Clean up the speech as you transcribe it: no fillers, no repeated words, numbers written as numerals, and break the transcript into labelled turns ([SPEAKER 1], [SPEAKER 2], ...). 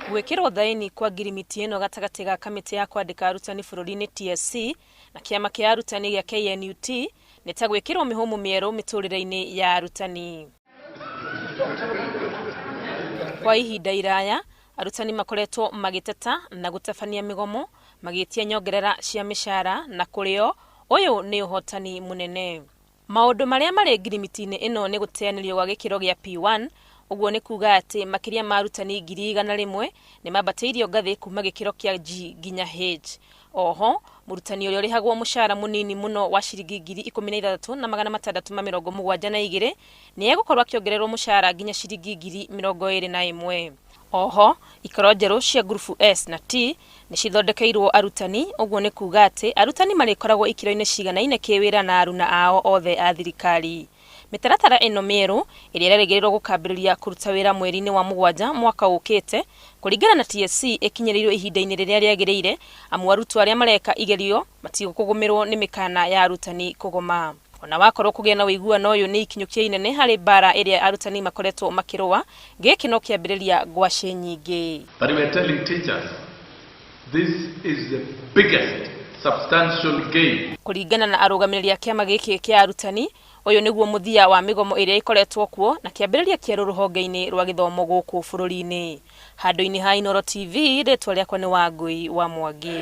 [SPEAKER 1] Gwekirwo thaini kwa ngirimiti ĩno gatagati ga kamĩtĩ ya kwandĩka arutani bũrũri-inĩ TSC na kĩama kĩa arutani gĩa KNUT nĩ ta gwĩkĩrwo mĩhũmũ mĩerũ mĩtũrĩre-inĩ ya arutani. Kwa ihinda iraya, arutani makoretwo magĩteta na gũtabania mĩgomo, magĩtia nyongerera cia mĩcara na kũrĩo ũyũ nĩ ũhotani mũnene. Maũndũ marĩa marĩ ngirimiti-inĩ ĩno nĩ gũteanĩrio gwa gĩkĩro gĩa P1, ũguo nĩ kuga atĩ makĩria ma arutani 100,000 nĩ mambatĩirio ngathĩ kuma gĩkĩro kĩa G nginya H. Oho, mũrutani ũrĩa ũrĩhagwo mũcara mũnini mũno wa ciringi 16,672 nĩ egũkorwo akĩongererwo mũcara nginya ciringi 21,000. Oho, ikoro njerũ cia ngurubu S na T nĩ cithondekeirwo arutani, ũguo nĩ kuga atĩ arutani marĩkoragwo ikĩro-inĩ ciganaine kĩwĩra na aruna ao othe a thirikari. Mĩtaratara ĩno mĩerũ ĩrĩa ĩrerĩgĩrĩrwo gũkambĩrĩria kũruta wĩra mweri-inĩ wa Mũgwanja mwaka ũkĩte, kũringana na TSC ĩkinyĩrĩirwo ihinda-inĩ rĩrĩa rĩagĩrĩire, amu arutwo arĩa mareka igerio matigũkũgũmĩrwo nĩ mĩkana ya arutani kũgoma. Ona wakorwo kũgĩa na ũiguano ũyũ nĩ ikinyũkia inene harĩ bara ĩrĩa arutani makoretwo makĩrũa, gĩkĩ no kĩambĩrĩria ngwacĩ nyingĩ.
[SPEAKER 2] But we are telling teachers, this is the biggest substantial gain.
[SPEAKER 1] Kũringana na arũgamĩrĩri a kĩama gĩkĩ kĩa arutani, ũyũ nĩguo mũthia wa mĩgomo ĩrĩa ĩkoretwo kuo na kĩambĩrĩria kĩerũ rũhonge-inĩ rwa gĩthomo gũkũ bũrũri-inĩ. Handũ-inĩ ha Inooro TV, rĩtwa rĩakwa nĩ Wangui wa Mwangi.